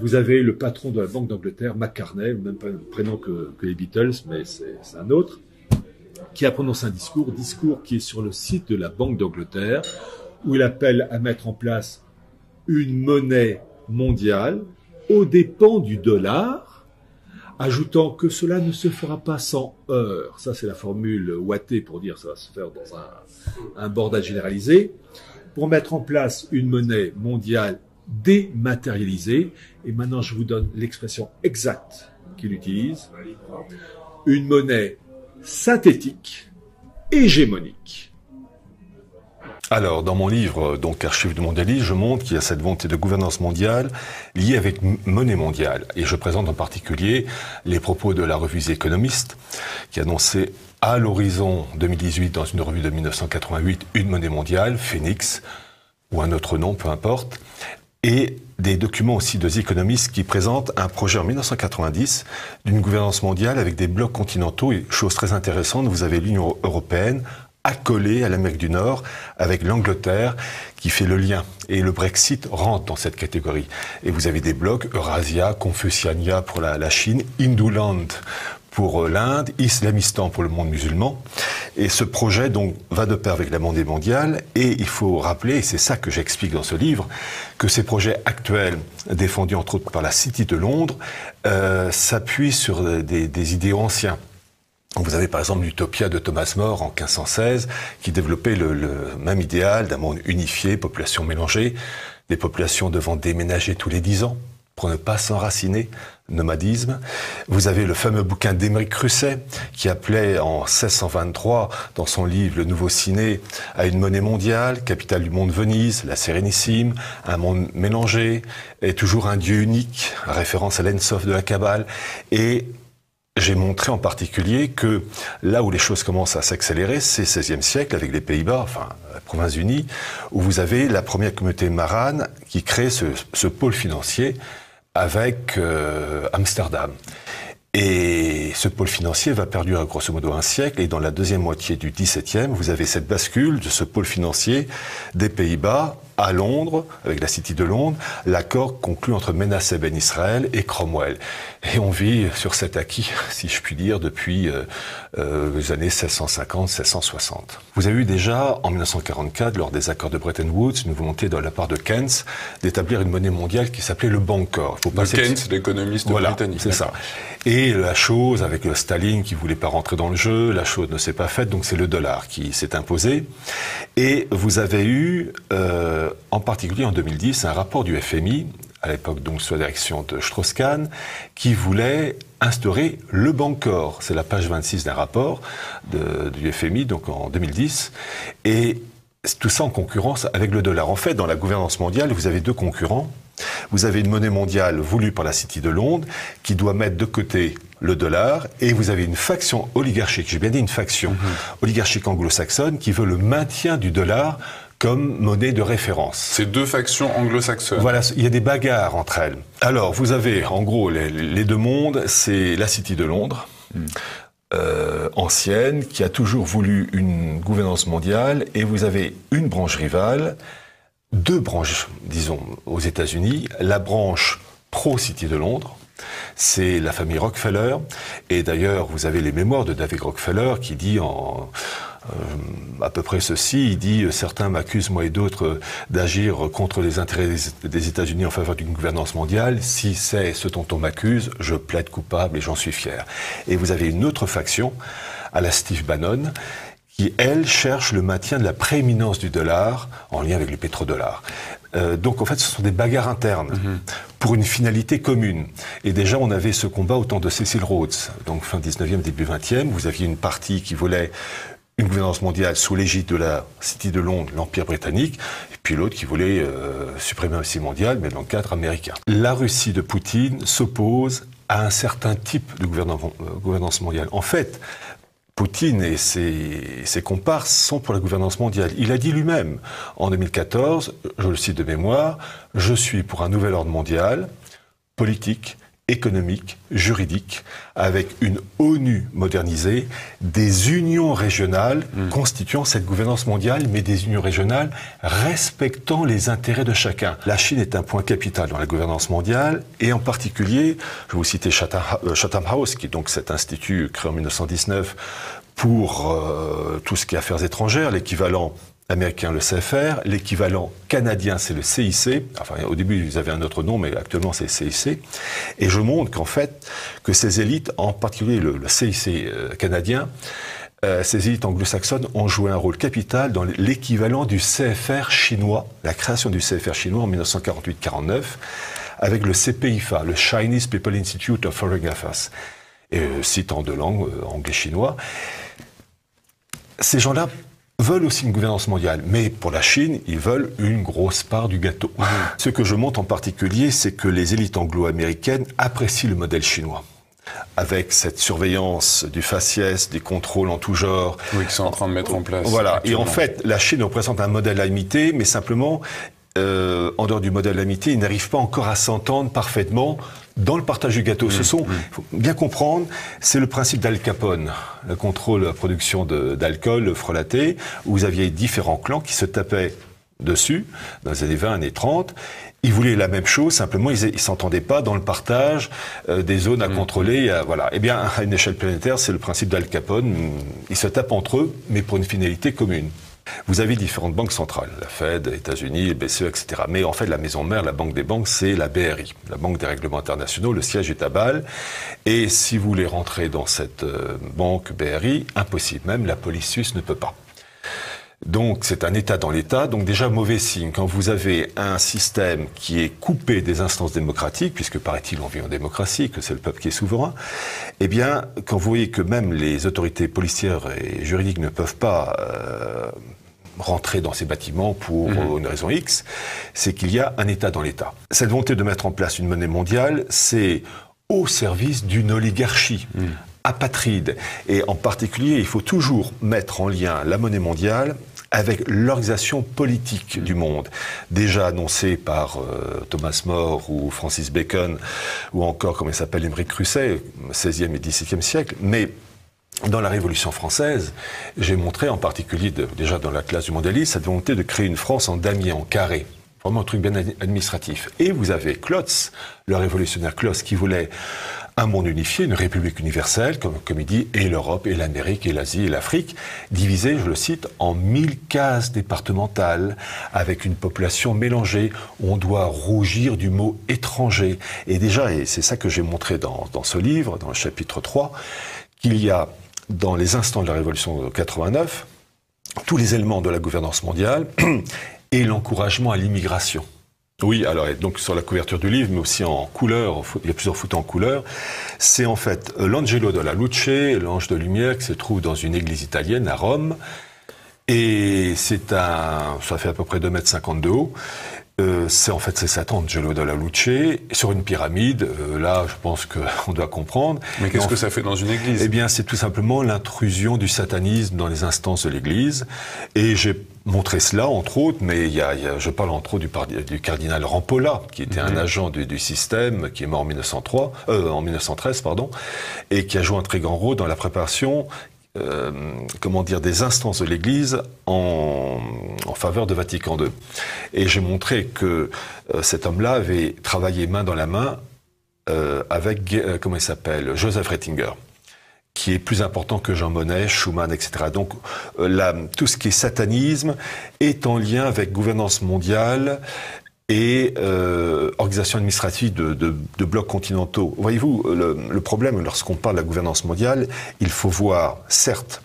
Vous avez le patron de la Banque d'Angleterre, McCartney, même pas le prénom que les Beatles, mais c'est un autre, qui a prononcé un discours qui est sur le site de la Banque d'Angleterre, où il appelle à mettre en place une monnaie mondiale aux dépens du dollar, ajoutant que cela ne se fera pas sans heurts. Ça, c'est la formule ouatée pour dire que ça va se faire dans un bordel généralisé, pour mettre en place une monnaie mondiale dématérialisée. Et maintenant, je vous donne l'expression exacte qu'il utilise. Une monnaie synthétique, hégémonique. Alors, dans mon livre, donc Archives du mondialisme, je montre qu'il y a cette volonté de gouvernance mondiale liée avec monnaie mondiale. Et je présente en particulier les propos de la revue The Economist, qui annonçait à l'horizon 2018, dans une revue de 1988, une monnaie mondiale, Phoenix, ou un autre nom, peu importe, et des documents aussi de The Economist qui présentent un projet en 1990 d'une gouvernance mondiale avec des blocs continentaux. Et chose très intéressante, vous avez l'Union européenne accolée à l'Amérique du Nord avec l'Angleterre qui fait le lien. Et le Brexit rentre dans cette catégorie. Et vous avez des blocs, Eurasia, Confuciania pour la Chine, Hinduland pour l'Inde, Islamistan pour le monde musulman. Et ce projet donc va de pair avec la monnaie mondiale. Et il faut rappeler, et c'est ça que j'explique dans ce livre, que ces projets actuels, défendus entre autres par la City de Londres, s'appuient sur des idéaux anciens. Vous avez par exemple l'Utopia de Thomas More en 1516 qui développait le même idéal d'un monde unifié, population mélangée, des populations devant déménager tous les 10 ans pour ne pas s'enraciner, nomadisme. Vous avez le fameux bouquin d'Émeric Crusset qui appelait en 1623 dans son livre Le Nouveau Ciné à une monnaie mondiale, capitale du monde Venise, la Sérénissime, un monde mélangé et toujours un Dieu unique, référence à l'Ensof de la Kabbale. Et j'ai montré en particulier que là où les choses commencent à s'accélérer, c'est le XVIe siècle avec les Pays-Bas, enfin la Province-Unie, où vous avez la première communauté marane qui crée ce pôle financier avec Amsterdam. Et ce pôle financier va perdurer grosso modo un siècle, et dans la deuxième moitié du XVIIe, vous avez cette bascule de ce pôle financier des Pays-Bas à Londres, avec la City de Londres, l'accord conclu entre Menasseh Ben Israël et Cromwell. Et on vit sur cet acquis, si je puis dire, depuis les années 1650-1660. Vous avez eu déjà, en 1944, lors des accords de Bretton Woods, une volonté de la part de Keynes d'établir une monnaie mondiale qui s'appelait le Bancor. Keynes, l'économiste britannique. C'est ça. Et la chose, avec Staline qui voulait pas rentrer dans le jeu, la chose ne s'est pas faite, donc c'est le dollar qui s'est imposé. Et vous avez eu, en particulier en 2010, un rapport du FMI, à l'époque donc sous la direction de Strauss-Kahn, qui voulait instaurer le Bancor. C'est la page 26 d'un rapport du FMI, donc en 2010. Et tout ça en concurrence avec le dollar. En fait, dans la gouvernance mondiale, vous avez deux concurrents. Vous avez une monnaie mondiale voulue par la City de Londres qui doit mettre de côté le dollar, et vous avez une faction oligarchique, j'ai bien dit une faction oligarchique anglo-saxonne qui veut le maintien du dollar comme monnaie de référence. Ces deux factions anglo-saxonnes. Voilà, il y a des bagarres entre elles. Alors, vous avez, en gros, les deux mondes, c'est la City de Londres, ancienne, qui a toujours voulu une gouvernance mondiale, et vous avez une branche rivale, deux branches, disons, aux États-Unis. La branche pro-City de Londres, c'est la famille Rockefeller. Et d'ailleurs, vous avez les mémoires de David Rockefeller qui dit à peu près ceci. Il dit « Certains m'accusent, moi et d'autres, d'agir contre les intérêts des États-Unis en faveur d'une gouvernance mondiale. Si c'est ce dont on m'accuse, je plaide coupable et j'en suis fier. » Et vous avez une autre faction, à la Steve Bannon, qui, elle, cherche le maintien de la prééminence du dollar en lien avec le pétrodollar. Donc, en fait, ce sont des bagarres internes pour une finalité commune. Et déjà, on avait ce combat au temps de Cecil Rhodes, donc fin 19e, début 20e. Vous aviez une partie qui voulait une gouvernance mondiale sous l'égide de la City de Londres, l'Empire britannique, et puis l'autre qui voulait suprématie mondiale, mais dans le cadre américain. La Russie de Poutine s'oppose à un certain type de gouvernance mondiale. En fait, Poutine et ses comparses sont pour la gouvernance mondiale. Il a dit lui-même, en 2014, je le cite de mémoire, « Je suis pour un nouvel ordre mondial, politique, économique, juridique, avec une ONU modernisée, des unions régionales constituant cette gouvernance mondiale, mais des unions régionales respectant les intérêts de chacun. La Chine est un point capital dans la gouvernance mondiale, et en particulier, je vais vous citer Chatham House, qui est donc cet institut créé en 1919 pour tout ce qui est affaires étrangères, l'équivalent américain, le CFR, l'équivalent canadien, c'est le CIC. Enfin, au début, ils avaient un autre nom, mais actuellement, c'est le CIC. Et je montre qu'en fait, que ces élites, en particulier le CIC canadien, ces élites anglo-saxonnes ont joué un rôle capital dans l'équivalent du CFR chinois, la création du CFR chinois en 1948-49, avec le CPIFA, le Chinese People Institute of Foreign Affairs, et cite en deux langues, anglais-chinois. Ces gens-là veulent aussi une gouvernance mondiale, mais pour la Chine, ils veulent une grosse part du gâteau. Ce que je montre en particulier, c'est que les élites anglo-américaines apprécient le modèle chinois, avec cette surveillance du faciès, des contrôles en tout genre. Oui, qu'ils sont en train de mettre en place. Voilà, et en fait, la Chine représente un modèle à imiter, mais simplement, en dehors du modèle à imiter, ils n'arrivent pas encore à s'entendre parfaitement dans le partage du gâteau. Il faut bien comprendre, c'est le principe d'Al Capone, le contrôle de la production d'alcool frelaté, où vous aviez différents clans qui se tapaient dessus dans les années 20, années 30. Ils voulaient la même chose, simplement ils s'entendaient pas dans le partage des zones à contrôler. Voilà. Eh bien, à une échelle planétaire, c'est le principe d'Al Capone. Ils se tapent entre eux, mais pour une finalité commune. Vous avez différentes banques centrales, la Fed, les États-Unis, le BCE, etc. Mais en fait, la maison mère, la banque des banques, c'est la BRI, la Banque des règlements internationaux. Le siège est à Bâle. Et si vous voulez rentrer dans cette banque BRI, impossible. Même la police suisse ne peut pas. Donc, c'est un État dans l'État. Donc, déjà, mauvais signe. Quand vous avez un système qui est coupé des instances démocratiques, puisque, paraît-il, on vit en démocratie, que c'est le peuple qui est souverain, eh bien, quand vous voyez que même les autorités policières et juridiques ne peuvent pas rentrer dans ces bâtiments pour une raison X, c'est qu'il y a un État dans l'État. Cette volonté de mettre en place une monnaie mondiale, c'est au service d'une oligarchie apatride. Et en particulier, il faut toujours mettre en lien la monnaie mondiale avec l'organisation politique du monde, déjà annoncée par Thomas More ou Francis Bacon, ou encore, comme il s'appelle, Émeric Crusset, 16e et 17e siècle, mais dans la Révolution française, j'ai montré en particulier, déjà dans la classe du mondialisme, cette volonté de créer une France en damier, en carré. Vraiment un truc bien administratif. Et vous avez Klotz, le révolutionnaire Klotz, qui voulait un monde unifié, une république universelle, comme il dit, et l'Europe, et l'Amérique, et l'Asie, et l'Afrique, divisée, je le cite, en 1000 cases départementales, avec une population mélangée. On doit rougir du mot étranger. Et déjà, et c'est ça que j'ai montré dans ce livre, dans le chapitre 3, qu'il y a, dans les instants de la Révolution de 89, tous les éléments de la gouvernance mondiale et l'encouragement à l'immigration. Oui, alors, et donc sur la couverture du livre, mais aussi en couleur, il y a plusieurs photos en couleur, c'est en fait l'Angelo della Luce, l'ange de lumière, qui se trouve dans une église italienne à Rome, et ça fait à peu près 2,50 m de haut. C'est Satan, Angelo della Luce, sur une pyramide. Là, je pense qu'on doit comprendre. Mais qu'est-ce que ça fait dans une église? Eh bien, c'est tout simplement l'intrusion du satanisme dans les instances de l'église. Et j'ai montré cela, entre autres, mais je parle entre autres du cardinal Rampolla, qui était un agent du système, qui est mort en 1913, et qui a joué un très grand rôle dans la préparation des instances de l'Église en faveur de Vatican II. Et j'ai montré que cet homme-là avait travaillé main dans la main avec, Joseph Ratzinger, qui est plus important que Jean Monnet, Schumann, etc. Donc, tout ce qui est satanisme est en lien avec gouvernance mondiale et organisation administrative de blocs continentaux. Voyez-vous, le problème, lorsqu'on parle de la gouvernance mondiale, il faut voir, certes,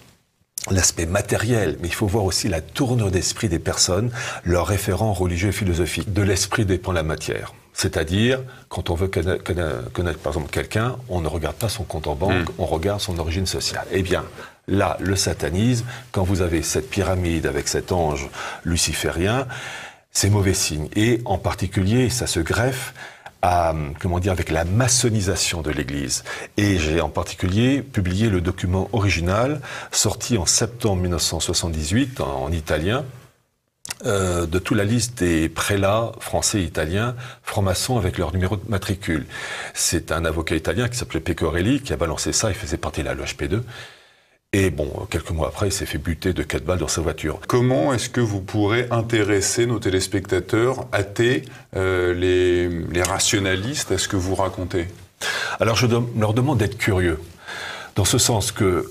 l'aspect matériel, mais il faut voir aussi la tournure d'esprit des personnes, leurs référents religieux et philosophiques. De l'esprit dépend la matière. C'est-à-dire, quand on veut connaître par exemple quelqu'un, on ne regarde pas son compte en banque, on regarde son origine sociale. Eh bien, là, le satanisme, quand vous avez cette pyramide avec cet ange luciférien, c'est mauvais signe. Et en particulier, ça se greffe avec la maçonnisation de l'Église. Et j'ai en particulier publié le document original, sorti en septembre 1978 en italien, de toute la liste des prélats français et italiens, francs-maçons avec leur numéro de matricule. C'est un avocat italien qui s'appelait Pecorelli qui a balancé ça, il faisait partie de la loge P2. Et bon, quelques mois après, il s'est fait buter de 4 balles dans sa voiture. Comment est-ce que vous pourrez intéresser nos téléspectateurs athées, les rationalistes, à ce que vous racontez? Alors je leur demande d'être curieux, dans ce sens que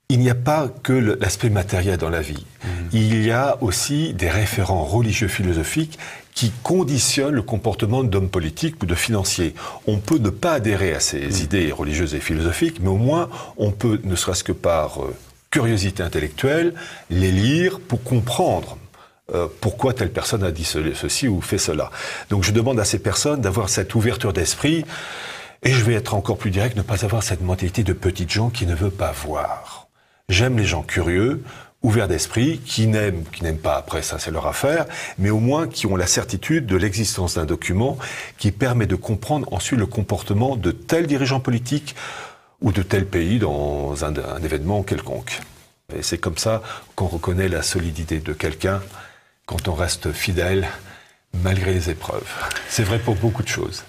il n'y a pas que l'aspect matériel dans la vie. Il y a aussi des référents religieux philosophiques qui conditionnent le comportement d'hommes politiques ou de financiers. On peut ne pas adhérer à ces idées religieuses et philosophiques, mais au moins on peut, ne serait-ce que par curiosité intellectuelle, les lire pour comprendre pourquoi telle personne a dit ceci ou fait cela. Donc je demande à ces personnes d'avoir cette ouverture d'esprit, et je vais être encore plus direct, ne pas avoir cette mentalité de petites gens qui ne veulent pas voir. J'aime les gens curieux, ouverts d'esprit, qui n'aiment pas, après ça c'est leur affaire, mais au moins qui ont la certitude de l'existence d'un document qui permet de comprendre ensuite le comportement de tel dirigeant politique ou de tel pays dans un événement quelconque. Et c'est comme ça qu'on reconnaît la solidité de quelqu'un quand on reste fidèle malgré les épreuves. C'est vrai pour beaucoup de choses.